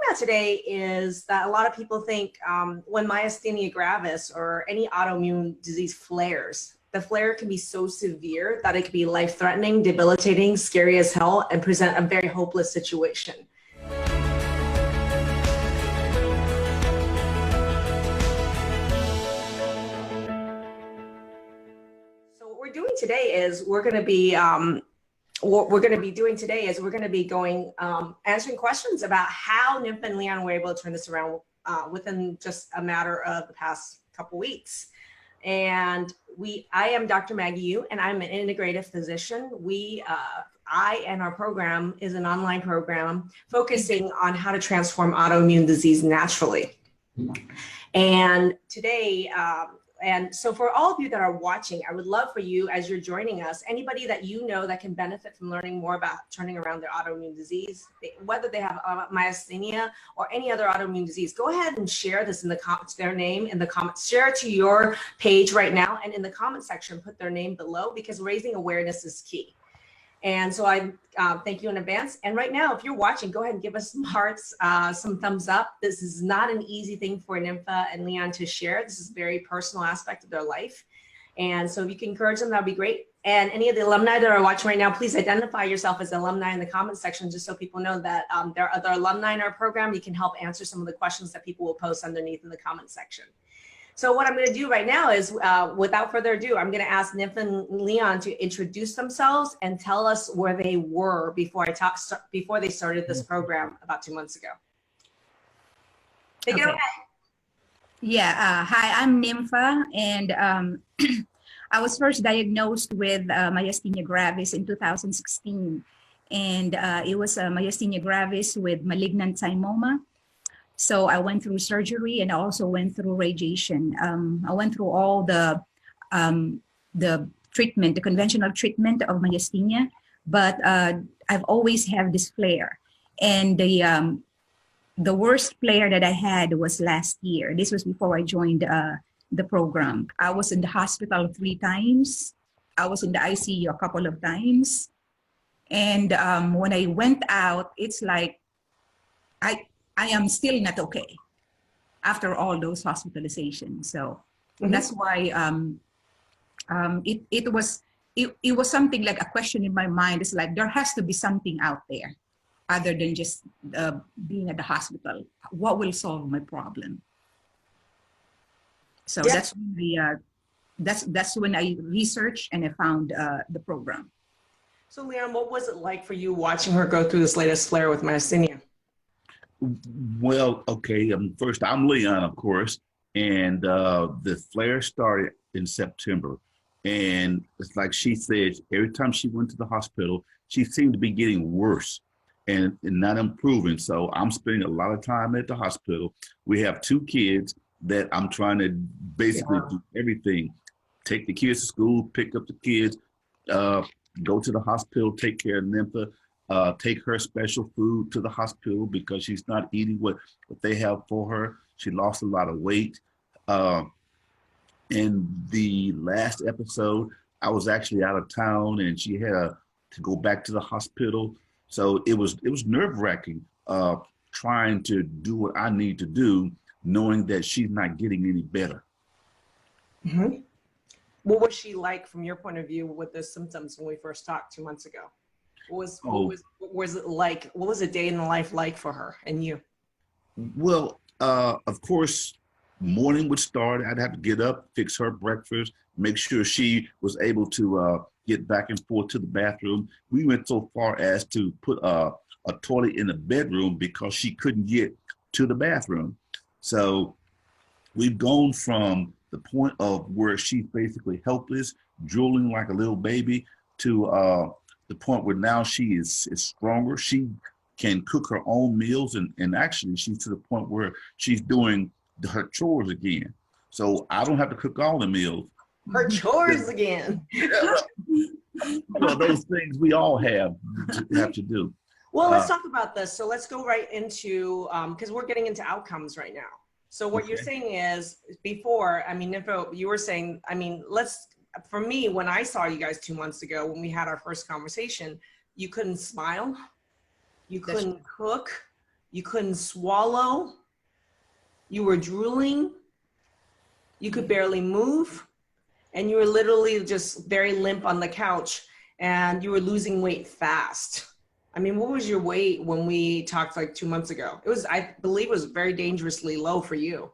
about today is that a lot of people think when myasthenia gravis or any autoimmune disease flares, the flare can be so severe that it can be life-threatening, debilitating, scary as hell, and present a very hopeless situation. So what we're doing today is we're going to be going answering questions about how Nimfa and Leon were able to turn this around within just a matter of the past couple weeks. And I am Dr. Maggie Yu, and I'm an integrative physician. I and our program is an online program focusing on how to transform autoimmune disease naturally. And today, and so for all of you that are watching, I would love for you, as you're joining us, anybody that you know that can benefit from learning more about turning around their autoimmune disease, whether they have myasthenia or any other autoimmune disease, go ahead and share this in the comments, their name in the comments, share it to your page right now, and in the comment section, put their name below, because raising awareness is key. And so I thank you in advance. And right now, if you're watching, go ahead and give us some hearts, some thumbs up. This is not an easy thing for Nimfa and Leon to share. This is a very personal aspect of their life. And so if you can encourage them, that'd be great. And any of the alumni that are watching right now, please identify yourself as an alumni in the comment section, just so people know that there are other alumni in our program. You can help answer some of the questions that people will post underneath in the comment section. So what I'm going to do right now is, without further ado, I'm going to ask Nimfa and Leon to introduce themselves and tell us where they were before they started this program about 2 months ago. Take it away. Yeah. Hi, I'm Nimfa, and I was first diagnosed with myasthenia gravis in 2016, and it was myasthenia gravis with malignant thymoma. So I went through surgery and I also went through radiation. I went through all the treatment, the conventional treatment of myasthenia, but I've always had this flare. And the worst flare that I had was last year. This was before I joined the program. I was in the hospital 3 times. I was in the ICU a couple of times. And when I went out, it's like, I am still not okay after all those hospitalizations. So that's why it was something like a question in my mind. It's like, there has to be something out there other than just being at the hospital. What will solve my problem? So that's when I researched and I found the program. So Leon, what was it like for you watching her go through this latest flare with myasthenia? Well, okay. First, I'm Leon, of course, and the flare started in September. And it's like she said, every time she went to the hospital, she seemed to be getting worse and not improving. So I'm spending a lot of time at the hospital. We have 2 kids that I'm trying to basically do everything. Take the kids to school, pick up the kids, go to the hospital, take care of Nimfa. Take her special food to the hospital because she's not eating what they have for her. She lost a lot of weight. In the last episode, I was actually out of town and she had to go back to the hospital. So it was nerve-wracking trying to do what I need to do, knowing that she's not getting any better. Mm-hmm. What was she like from your point of view with the symptoms when we first talked 2 months ago? What was it like? What was a day in the life like for her and you? Well, of course, morning would start. I'd have to get up, fix her breakfast, make sure she was able to get back and forth to the bathroom. We went so far as to put a toilet in the bedroom because she couldn't get to the bathroom. So we've gone from the point of where she's basically helpless, drooling like a little baby, to the point where now she is stronger. She can cook her own meals, and actually she's to the point where she's doing her chores again. So I don't have to cook all the meals. Her chores again. Well, those things we all have to do. Well, let's talk about this. So let's go right into, because we're getting into outcomes right now. So what you're saying is, before, I mean, Nimfa, you were saying, I mean, for me, when I saw you guys 2 months ago, when we had our first conversation, you couldn't smile, you couldn't cook, you couldn't swallow, you were drooling, you could barely move, and you were literally just very limp on the couch, and you were losing weight fast. I mean, what was your weight when we talked like 2 months ago? It was, I believe it was very dangerously low for you.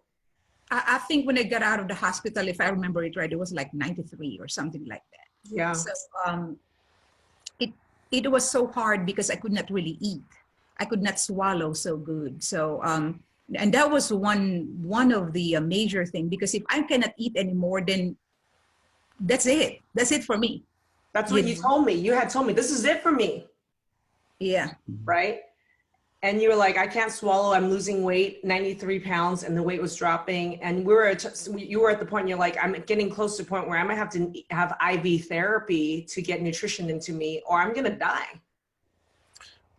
I think when I got out of the hospital, if I remember it right, it was like 93 or something like that. Yeah. So it was so hard because I could not really eat. I could not swallow so good. So and that was one of the major thing, because if I cannot eat anymore, then that's it. That's it for me. That's what you told me. You had told me, this is it for me. Yeah. Right? And you were like, I can't swallow, I'm losing weight, 93 pounds, and the weight was dropping. And you were at the point, you're like, I'm getting close to the point where I might have to have IV therapy to get nutrition into me, or I'm gonna die.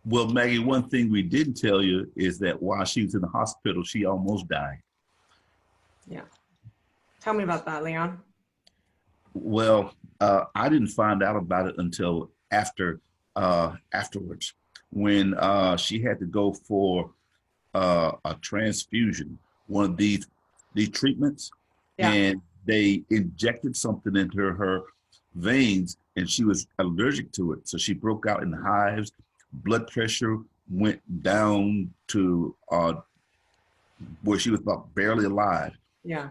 Well, Maggie, one thing we didn't tell you is that while she was in the hospital, she almost died. Yeah. Tell me about that, Leon. Well, I didn't find out about it until afterwards, when she had to go for a transfusion, one of these treatments, Yeah. and they injected something into her veins, and she was allergic to it. So she broke out in hives. Blood pressure went down to where she was about barely alive. Yeah.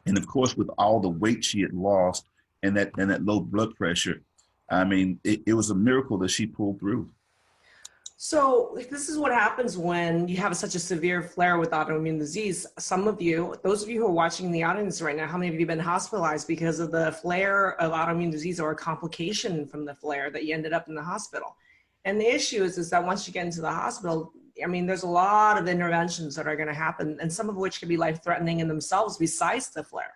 And of course, with all the weight she had lost and that low blood pressure, I mean, it was a miracle that she pulled through. So this is what happens when you have such a severe flare with autoimmune disease. Some of you, those of you who are watching the audience right now, how many of you have been hospitalized because of the flare of autoimmune disease or a complication from the flare that you ended up in the hospital? And the issue is that once you get into the hospital, I mean, there's a lot of interventions that are going to happen, and some of which can be life-threatening in themselves besides the flare.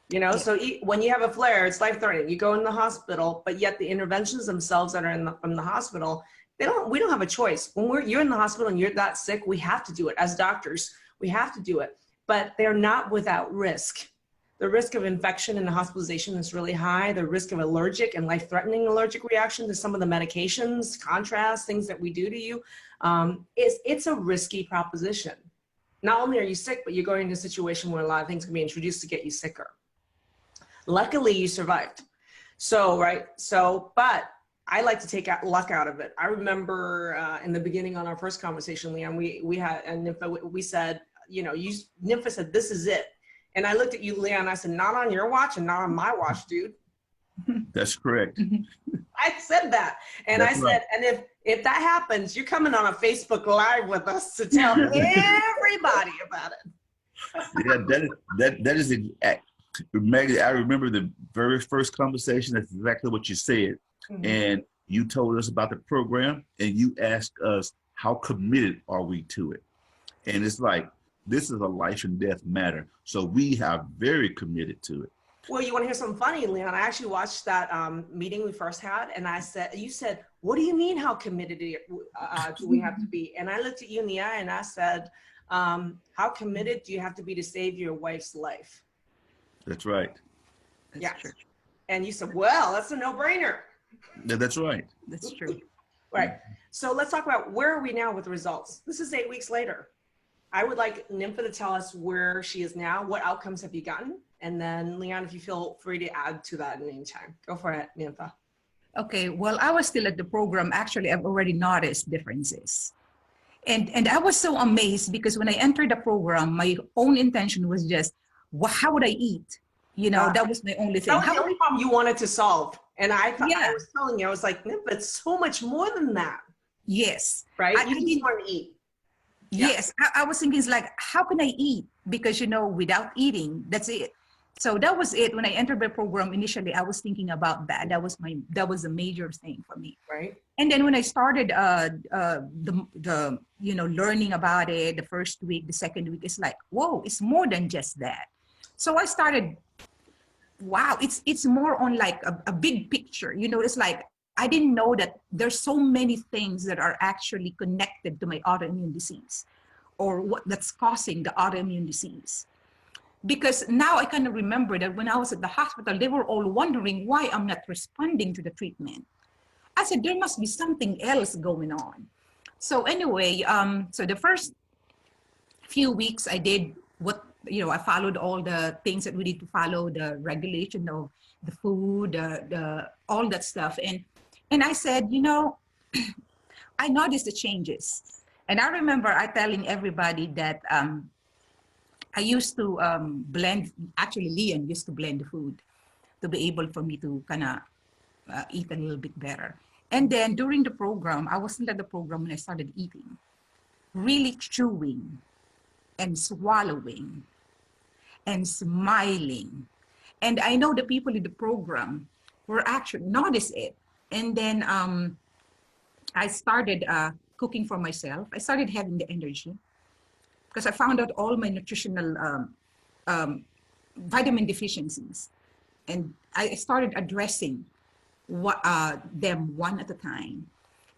You know, so when you have a flare, it's life-threatening. You go in the hospital, but yet the interventions themselves that are from the hospital, we don't have a choice. When you're in the hospital and you're that sick, we have to do it. As doctors, we have to do it, but they're not without risk. The risk of infection and hospitalization is really high. The risk of allergic and life-threatening allergic reaction to some of the medications, contrast, things that we do to you, it's a risky proposition. Not only are you sick, but you're going into a situation where a lot of things can be introduced to get you sicker. Luckily, you survived. But I like to take luck out of it. I remember in the beginning on our first conversation, Leon, we had, and Nimfa, we said, you know, Nimfa said, this is it. And I looked at you, Leon, and I said, not on your watch and not on my watch, dude. That's correct. I said that. And I said, and if that happens, you're coming on a Facebook Live with us to tell everybody about it. Yeah, that is Maggie, I remember the very first conversation. That's exactly what you said. Mm-hmm. And you told us about the program, and you asked us, how committed are we to it? And it's like, this is a life and death matter. So we are very committed to it. Well, you want to hear something funny, Leon? I actually watched that meeting we first had, and you said, what do you mean how committed do we have to be? And I looked at you in the eye and I said, how committed do you have to be to save your wife's life? That's right. Yeah. And you said, well, that's a no-brainer. Yeah, that's right. That's true. Right. So let's talk about where are we now with the results. This is 8 weeks later. I would like Nimfa to tell us where she is now. What outcomes have you gotten? And then Leon, if you feel free to add to that in the meantime. Go for it, Nimfa. Okay, well, I was still at the program. Actually, I've already noticed differences. And I was so amazed because when I entered the program, my own intention was just, well, how would I eat? You know, that was my only thing. That was the only problem you wanted to solve. And I thought, yeah. I was telling you, I was like, Nimfa, it's so much more than that. Yes. Right? You just want to eat. Yes, yeah. I was thinking, it's like, how can I eat? Because, you know, without eating, that's it. So that was it. When I entered the program, initially, I was thinking about that. That was a major thing for me. Right. And then when I started you know, learning about it, the first week, the second week, it's like, whoa, it's more than just that. So I started, wow, it's more on like a big picture. You know, it's like, I didn't know that there's so many things that are actually connected to my autoimmune disease, or what that's causing the autoimmune disease. Because now I kind of remember that when I was at the hospital, they were all wondering why I'm not responding to the treatment. I said, there must be something else going on. So anyway, so the first few weeks I did what, I followed all the things that we need to follow, the regulation of the food, all that stuff. And I said, I noticed the changes. And I remember I telling everybody that I used to blend, actually Leon used to blend the food to be able for me to kind of eat a little bit better. And then during the program, I wasn't at the program when I started eating, really chewing and swallowing and smiling. And I know the people in the program were actually noticed it. And then I started cooking for myself. I started having the energy because I found out all my nutritional vitamin deficiencies. And I started addressing them one at a time.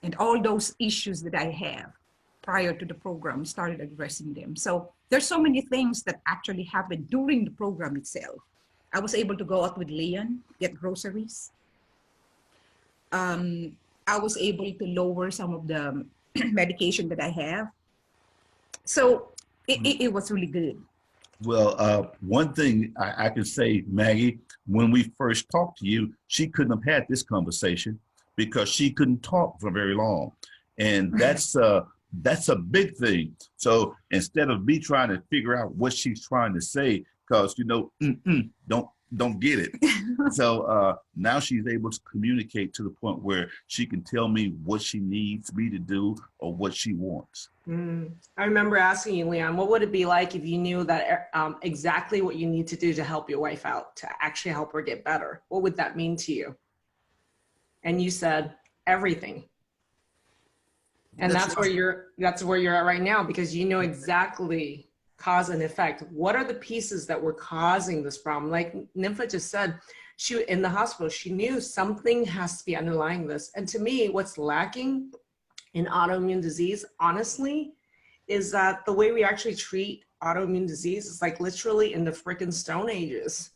And all those issues that I have prior to the program, started addressing them. So there's so many things that actually happened during the program itself. I was able to go out with Leon, get groceries. I was able to lower some of the medication that I have. So it was really good. Well, one thing I can say, Maggie, when we first talked to you, she couldn't have had this conversation because she couldn't talk for very long. And that's a big thing. So instead of me trying to figure out what she's trying to say, because, don't get it. So now she's able to communicate to the point where she can tell me what she needs me to do or what she wants. I remember asking you, Leon, what would it be like if you knew that exactly what you need to do to help your wife out, to actually help her get better? What would that mean to you? And you said everything. And that's where you're at right now, because you know exactly cause and effect. What are the pieces that were causing this problem? Like Nimfa just said, she in the hospital, she knew something has to be underlying this. And to me, what's lacking in autoimmune disease, honestly, is that the way we actually treat autoimmune disease is like literally in the frickin' Stone Ages.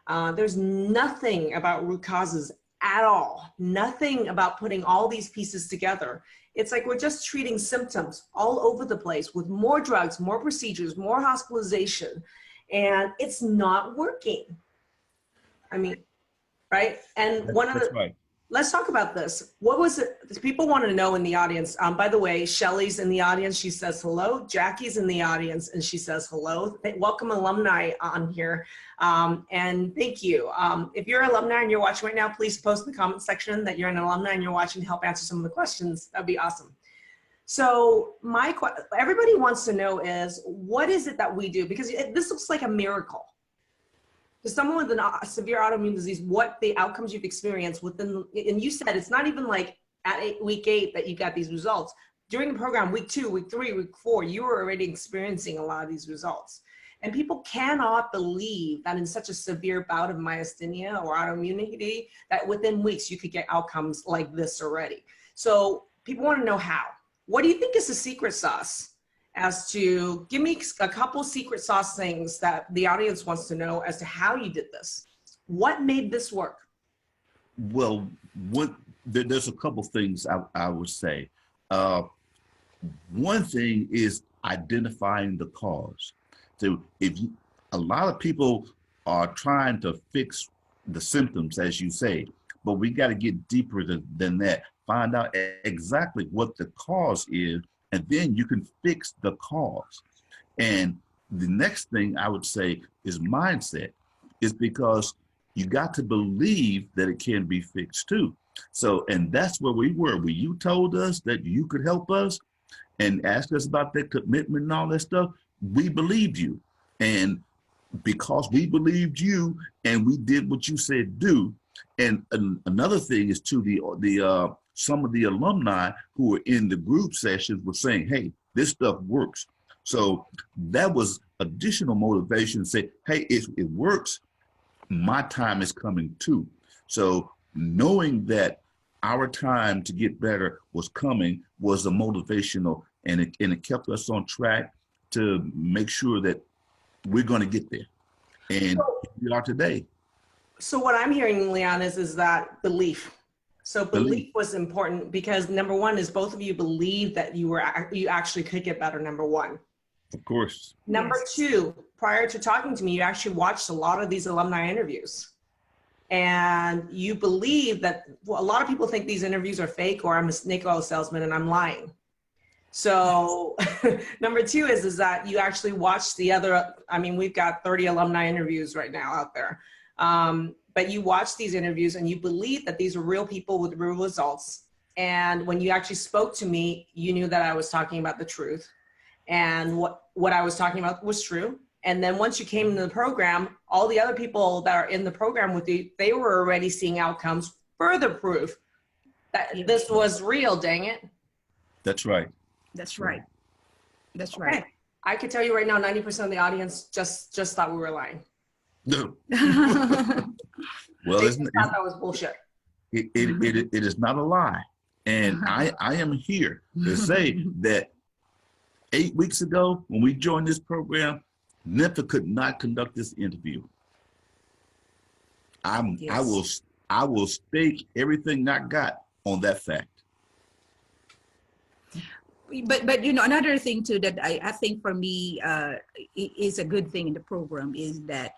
There's nothing about root causes at all. Nothing about putting all these pieces together. It's like we're just treating symptoms all over the place with more drugs, more procedures, more hospitalization, and it's not working. I mean, right? And let's talk about this. What was it? People want to know in the audience. By the way, Shelly's in the audience. She says hello. Jackie's in the audience and she says hello. Welcome alumni on here. And thank you. If you're an alumni and you're watching right now, please post in the comment section that you're an alumni and you're watching to help answer some of the questions. That'd be awesome. So everybody wants to know is, what is it that we do? Because this looks like a miracle. To someone with a severe autoimmune disease, what the outcomes you've experienced within, and you said it's not even like at week 8 that you got these results. During the program, week 2, week 3, week 4, you were already experiencing a lot of these results. And people cannot believe that in such a severe bout of myasthenia or autoimmunity, that within weeks you could get outcomes like this already. So people want to know how. What do you think is the secret sauce? As to give me a couple secret sauce things that the audience wants to know as to how you did this. What made this work? Well, there's a couple things I would say. One thing is identifying the cause. So a lot of people are trying to fix the symptoms, as you say, but we got to get deeper than that. Find out exactly what the cause is, and then you can fix the cause. And the next thing I would say is mindset, is because you got to believe that it can be fixed too. So, and that's where we were. When you told us that you could help us and asked us about that commitment and all that stuff, we believed you. And because we believed you and we did what you said do. And another thing is too, some of the alumni who were in the group sessions were saying, hey, this stuff works. So that was additional motivation to say, hey, it works. My time is coming too. So knowing that our time to get better was coming was a motivational, and it kept us on track to make sure that we're going to get there. And we are today. So what I'm hearing, Leon, is that belief. So belief was important because number one is both of you believed that you actually could get better, number one. Of course. Number two, prior to talking to me, you actually watched a lot of these alumni interviews. And you believe that, well, a lot of people think these interviews are fake or I'm a snake oil salesman and I'm lying. So number two is that you actually watched the other, I mean, we've got 30 alumni interviews right now out there. But you watched these interviews and you believe that these are real people with real results. And when you actually spoke to me, you knew that I was talking about the truth. And what I was talking about was true. And then once you came into the program, all the other people that are in the program with you, they were already seeing outcomes, further proof that this was real, dang it. That's right. That's right. That's right. Okay. I could tell you right now, 90% of the audience just thought we were lying. No. Well, They thought that was bullshit. It is not a lie. And I am here to say that 8 weeks ago, when we joined this program, Nimfa could not conduct this interview. I will stake everything I got on that fact. But you know, another thing too that I think for me is a good thing in the program is that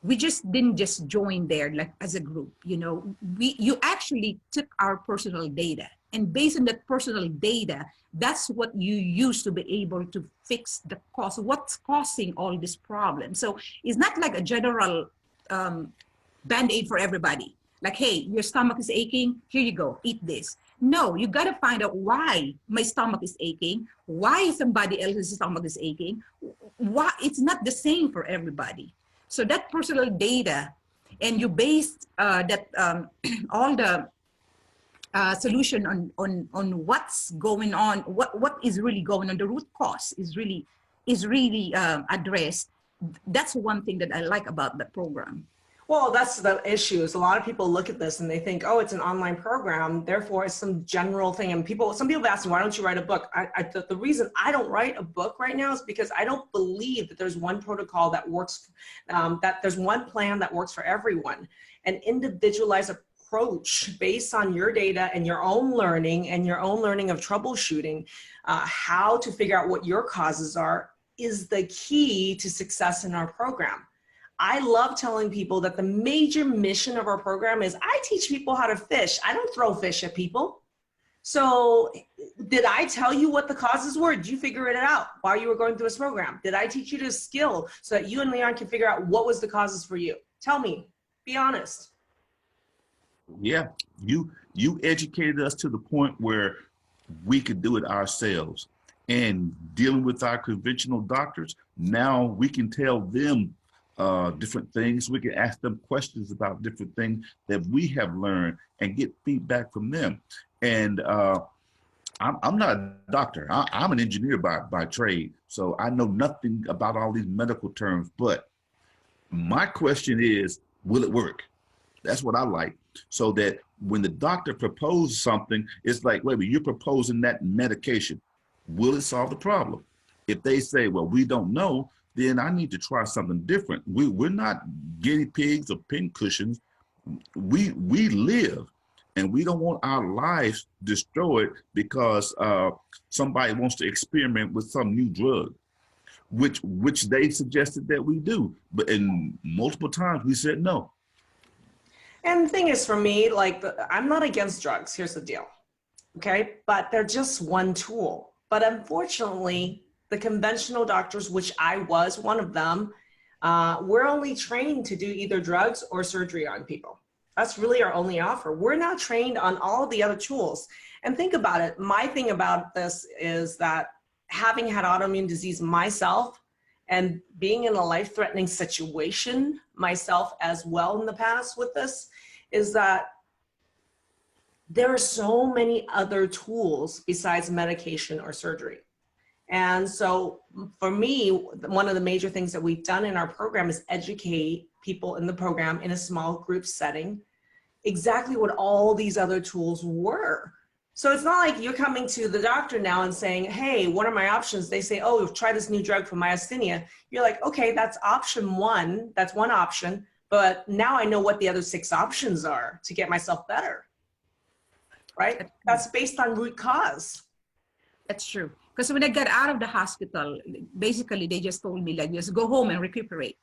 we just didn't just join there like as a group. You know, you actually took our personal data, and based on that personal data, that's what you use to be able to fix the cause. What's causing all this problem? So it's not like a general band-aid for everybody. Like, hey, your stomach is aching, here you go, eat this. No, you got to find out why my stomach is aching, why somebody else's stomach is aching, why it's not the same for everybody. So that personal data, and you based that all the solution on what's going on, what is really going on, the root cause is really addressed. That's one thing that I like about the program. Well, that's the issue is a lot of people look at this and they think, oh, it's an online program, therefore it's some general thing. And some people ask me, why don't you write a book? The reason I don't write a book right now is because I don't believe that there's one protocol that works, that there's one plan that works for everyone. An individualized approach based on your data and your own learning of troubleshooting, how to figure out what your causes are is the key to success in our program. I love telling people that the major mission of our program is I teach people how to fish. I don't throw fish at people. So did I tell you what the causes were? Did you figure it out while you were going through this program? Did I teach you the skill so that you and Leon can figure out what was the causes for you? Tell me, be honest. Yeah, you educated us to the point where we could do it ourselves. And dealing with our conventional doctors, now we can tell them different things. We can ask them questions about different things that we have learned and get feedback from them. And I'm not a doctor. I'm an engineer by trade, so I know nothing about all these medical terms. But my question is, will it work? That's what I like. So that when the doctor proposes something, it's like, wait a minute, you're proposing that medication. Will it solve the problem? If they say, well, we don't know, then I need to try something different. We're not guinea pigs or pincushions. We live, and we don't want our lives destroyed because somebody wants to experiment with some new drug, which they suggested that we do. But in multiple times we said no. And the thing is, for me, like, I'm not against drugs. Here's the deal, okay? But they're just one tool. But unfortunately, the conventional doctors, which I was one of them, we're only trained to do either drugs or surgery on people. That's really our only offer. We're not trained on all the other tools. And think about it. My thing about this is that having had autoimmune disease myself and being in a life-threatening situation myself as well in the past with this, is that there are so many other tools besides medication or surgery. And so for me, one of the major things that we've done in our program is educate people in the program in a small group setting exactly what all these other tools were. So it's not like you're coming to the doctor now and saying, hey, what are my options? They say, oh, try this new drug for myasthenia. You're like, okay, that's option one. That's one option. But now I know what the other 6 options are to get myself better. right? That's based on root cause. That's true. Because when I got out of the hospital, basically they just told me like, just go home and recuperate.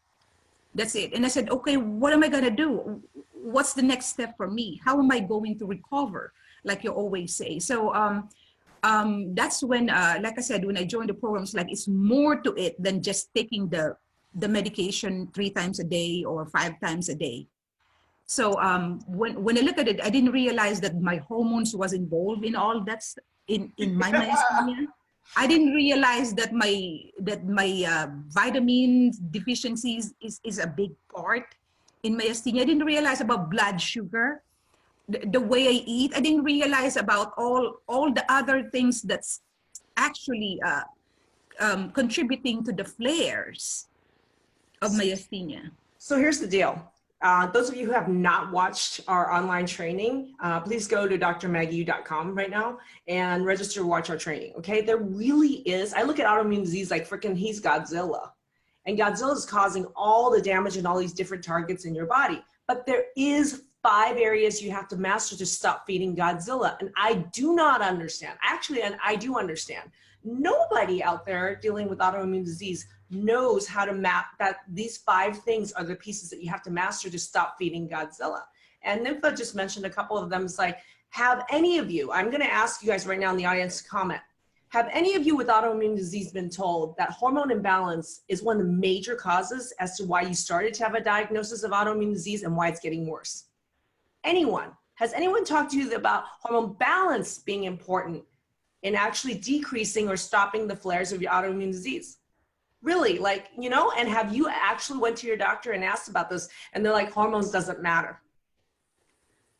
That's it. And I said, okay, what am I going to do? What's the next step for me? How am I going to recover? Like you always say. So that's when, like I said, when I joined the program, it's like, it's more to it than just taking the medication 3 times a day or 5 times a day. So when I look at it, I didn't realize that my hormones was involved in all that, in my myasthenia. I didn't realize that my vitamin deficiencies is a big part in myasthenia. I didn't realize about blood sugar, the way I eat. I didn't realize about all the other things that's actually contributing to the flares of myasthenia. So here's the deal. Those of you who have not watched our online training, please go to drmaggieyu.com right now and register to watch our training, okay? There really is, I look at autoimmune disease like freaking he's Godzilla. And Godzilla is causing all the damage in all these different targets in your body. But there is 5 areas you have to master to stop feeding Godzilla. And I do not understand, actually, and I do understand. Nobody out there dealing with autoimmune disease knows how to map that these 5 things are the pieces that you have to master to stop feeding Godzilla. And Nimfa just mentioned a couple of them. It's like, have any of you, I'm going to ask you guys right now in the audience to comment, have any of you with autoimmune disease been told that hormone imbalance is one of the major causes as to why you started to have a diagnosis of autoimmune disease and why it's getting worse? Anyone? Has anyone talked to you about hormone balance being important in actually decreasing or stopping the flares of your autoimmune disease? Really, like, you know, and have you actually went to your doctor and asked about this and they're like, hormones doesn't matter?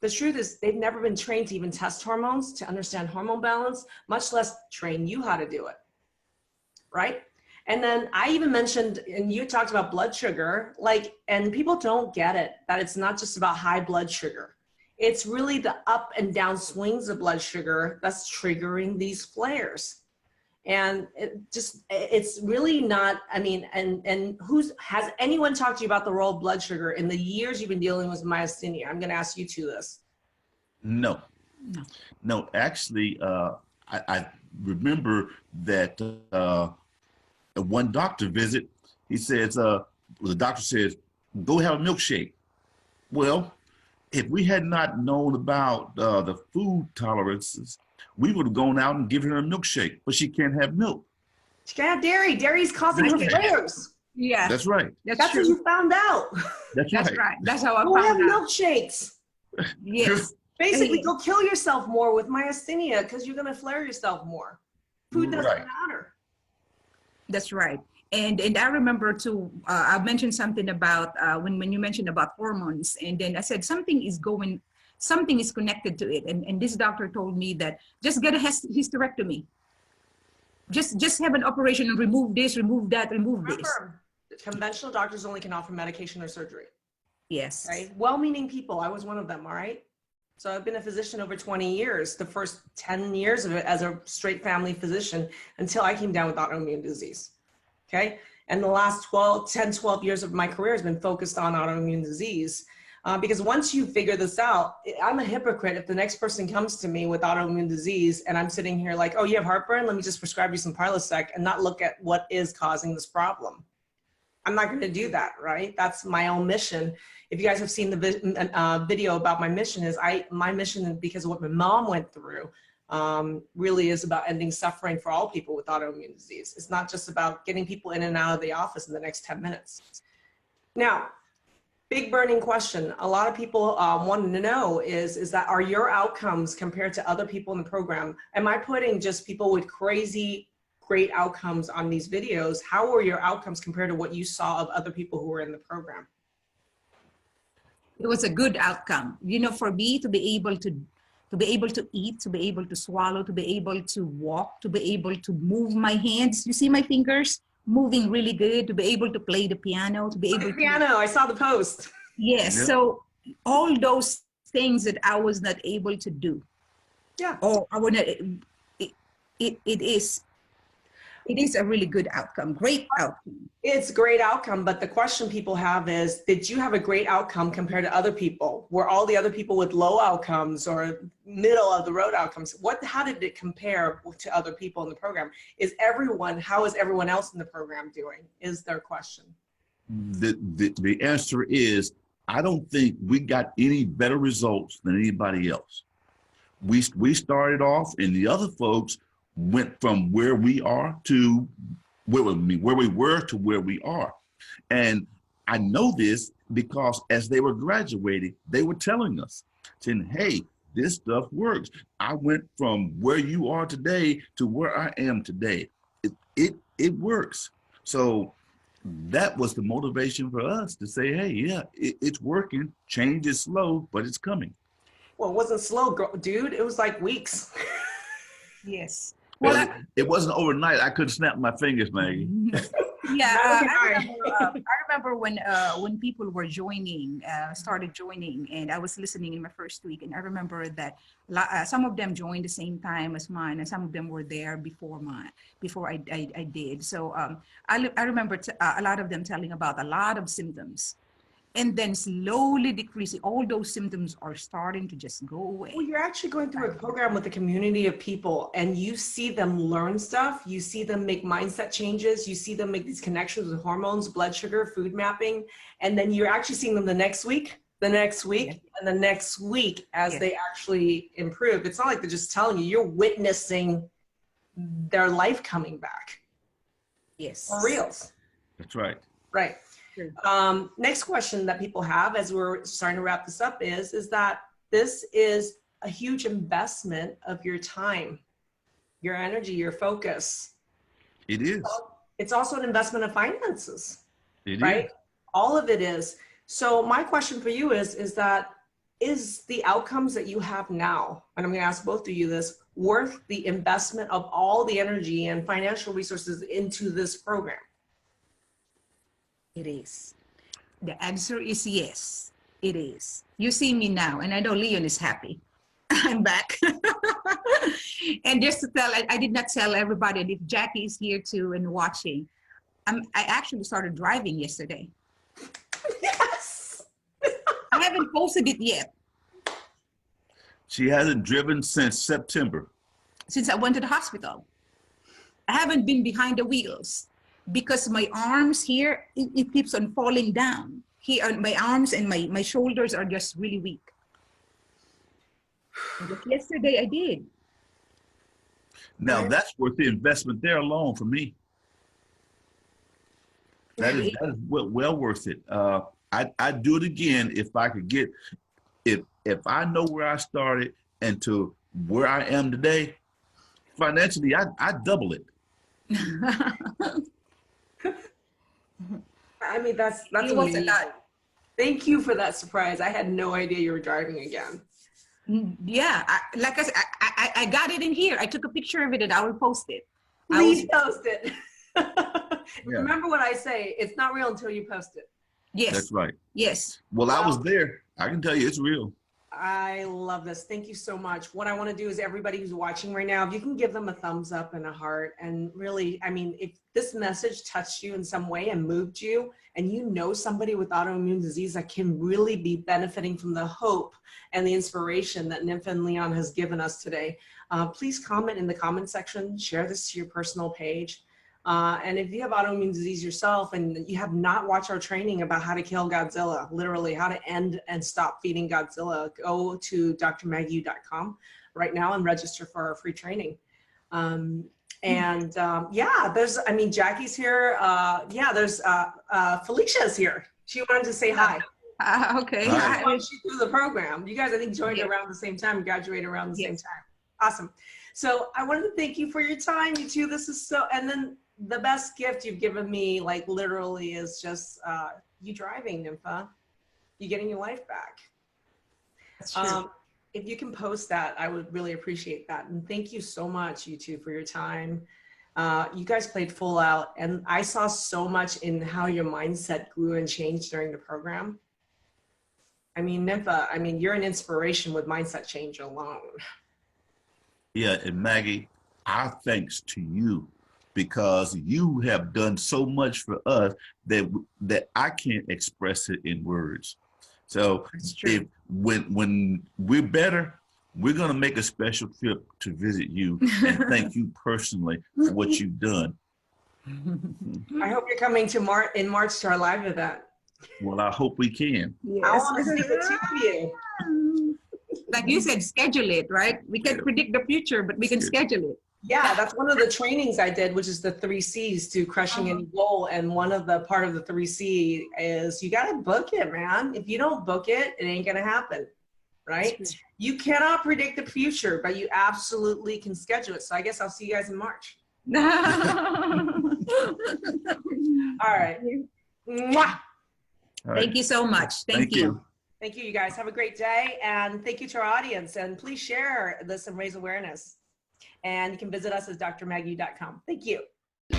The truth is they've never been trained to even test hormones, to understand hormone balance, much less train you how to do it, right? And then I even mentioned, and you talked about blood sugar, like, and people don't get it, that it's not just about high blood sugar. It's really the up and down swings of blood sugar that's triggering these flares. And it's really not, I mean, and has anyone talked to you about the role of blood sugar in the years you've been dealing with myasthenia? I'm going to ask you two this. No. Actually, I remember that one doctor visit, he says, the doctor says, go have a milkshake. Well, if we had not known about the food tolerances, we would have gone out and given her a milkshake, but she can't have milk. She can't have dairy. Dairy's causing her flares. Yeah, that's right. That's what you found out. That's right. That's how I go found have out. milkshakes. Yes. Basically, go kill yourself more with myasthenia because you're going to flare yourself more. Food doesn't matter. That's right. And I remember too, I mentioned something about when you mentioned about hormones, and then I said something is connected to it. And this doctor told me that just get a hysterectomy. Just have an operation and remove this, remove that, remove this. Remember, conventional doctors only can offer medication or surgery. Yes. Right? Well-meaning people. I was one of them, all right? So I've been a physician over 20 years, the first 10 years of it as a straight family physician until I came down with autoimmune disease. Okay. And the last 10, 12 years of my career has been focused on autoimmune disease. Because once you figure this out, I'm a hypocrite if the next person comes to me with autoimmune disease and I'm sitting here like, oh, you have heartburn? Let me just prescribe you some Prilosec and not look at what is causing this problem. I'm not going to do that, right? That's my own mission. If you guys have seen the video about my mission, my mission, because of what my mom went through, really is about ending suffering for all people with autoimmune disease. It's not just about getting people in and out of the office in the next 10 minutes. Now, big burning question. A lot of people wanting to know is that are your outcomes compared to other people in the program? Am I putting just people with crazy great outcomes on these videos? How were your outcomes compared to what you saw of other people who were in the program? It was a good outcome. You know, for me to be able to eat, to be able to swallow, to be able to walk, to be able to move my hands. You see my fingers moving really good, to be able to play the piano, to be able to... Piano, I saw the post. Yes, yeah. So all those things that I was not able to do. Yeah. Or I would not, it is. It is a really good outcome, great outcome. It's a great outcome, but the question people have is, did you have a great outcome compared to other people? Were all the other people with low outcomes or middle of the road outcomes? How did it compare to other people in the program? How is everyone else in the program doing, is their question. The answer is, I don't think we got any better results than anybody else. We started off, and the other folks went from where we are to where we were to where we are. And I know this because as they were graduating, they were telling us, saying, hey, this stuff works. I went from where you are today to where I am today. It works. So that was the motivation for us to say, hey, yeah, it's working. Change is slow, but it's coming. Well, it wasn't slow, dude. It was like weeks. Yes. Well, it wasn't overnight. I couldn't snap my fingers, Maggie. Yeah, I remember when people were started joining, and I was listening in my first week, and I remember that some of them joined the same time as mine, and some of them were there before I did. So I remember a lot of them telling about a lot of symptoms, and then slowly decreasing. All those symptoms are starting to just go away. Well, you're actually going through a program with a community of people, and you see them learn stuff. You see them make mindset changes. You see them make these connections with hormones, blood sugar, food mapping. And then you're actually seeing them the next week, and the next week as they actually improve. It's not like they're just telling you, you're witnessing their life coming back. Yes. For reals. That's right. Right. Next question that people have as we're starting to wrap this up is that this is a huge investment of your time, your energy, your focus. It is. It's also an investment of finances, right? Is. All of it is. So my question for you is the outcomes that you have now, and I'm going to ask both of you this, worth the investment of all the energy and financial resources into this program? It is. The answer is yes, it is. You see me now, and I know Leon is happy. I'm back. And just to tell, I did not tell everybody, and if Jackie is here too and watching, I actually started driving yesterday. Yes. I haven't posted it yet. She hasn't driven since September. Since I went to the hospital. I haven't been behind the wheels, because my arms here, it keeps on falling down. Here, my arms and my shoulders are just really weak. And just yesterday I did. Now that's worth the investment there alone for me. That is well worth it. I'd do it again if I could get, if I know where I started and to where I am today, financially, I'd double it. I mean, that's amazing. Thank you for that surprise. I had no idea you were driving again. Yeah, like I said, I got it in here. I took a picture of it and I will post it. Please post it. Remember what I say, it's not real until you post it. Yes. That's right. Yes. Well, I was there. I can tell you it's real. I love this. Thank you so much. What I want to do is everybody who's watching right now, if you can give them a thumbs up and a heart, and really, I mean, if this message touched you in some way and moved you, and you know somebody with autoimmune disease that can really be benefiting from the hope and the inspiration that Nimfa and Leon has given us today, please comment in the comment section, share this to your personal page. And if you have autoimmune disease yourself and you have not watched our training about how to kill Godzilla, literally how to end and stop feeding Godzilla, go to drmaggie.com right now and register for our free training. Yeah, there's, I mean, Jackie's here. Yeah, there's Felicia's here. She wanted to say hi. Okay. Hi. She through the program. You guys, I think, joined around the same time, graduated around the same time. Awesome. So I wanted to thank you for your time, you two. This is so, and then the best gift you've given me, like literally, is just you driving, Nimfa. You getting your life back. That's true. If you can post that, I would really appreciate that. And thank you so much, you two, for your time. You guys played full out, and I saw so much in how your mindset grew and changed during the program. I mean, Nimfa, I mean, you're an inspiration with mindset change alone. Yeah, and Maggie, our thanks to you, because you have done so much for us that I can't express it in words. So if when we're better, we're going to make a special trip to visit you and thank you personally for what you've done. I hope you're coming to in March to our live event. Well, I hope we can. Yes. I want to see the two of you. Like you said, schedule it, right? We can't predict the future, but we can schedule it. Yeah, that's one of the trainings I did, which is the 3 C's to crushing any goal. And one of the part of the 3 C is you got to book it, man. If you don't book it, it ain't going to happen, right? You cannot predict the future, but you absolutely can schedule it. So I guess I'll see you guys in March. All right. Mwah. All right. Thank you so much. Thank you. Thank you, you guys. Have a great day. And thank you to our audience. And please share this and raise awareness. And you can visit us at drmaggie.com. Thank you.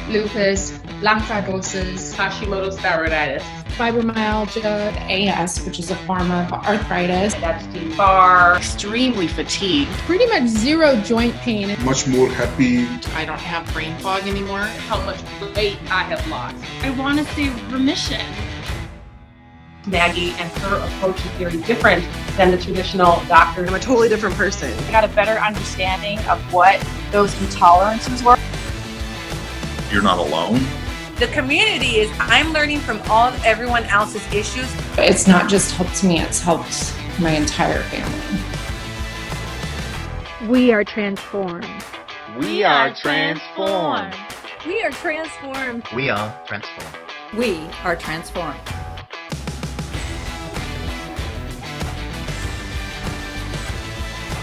Lupus, lung fibrosis, Hashimoto's thyroiditis, fibromyalgia, AS, which is a form of arthritis, Epstein-Barr, extremely fatigued. pretty much zero joint pain. Much more happy. I don't have brain fog anymore. How much weight I have lost. I want to see remission. Maggie and her approach is very different than the traditional doctor. I'm a totally different person. I got a better understanding of what those intolerances were. You're not alone. The community is, I'm learning from everyone else's issues. It's not just helped me, it's helped my entire family. We are transformed. We are transformed. We are transformed. We are transformed. We are transformed.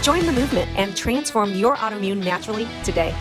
Join the movement and transform your autoimmune naturally today.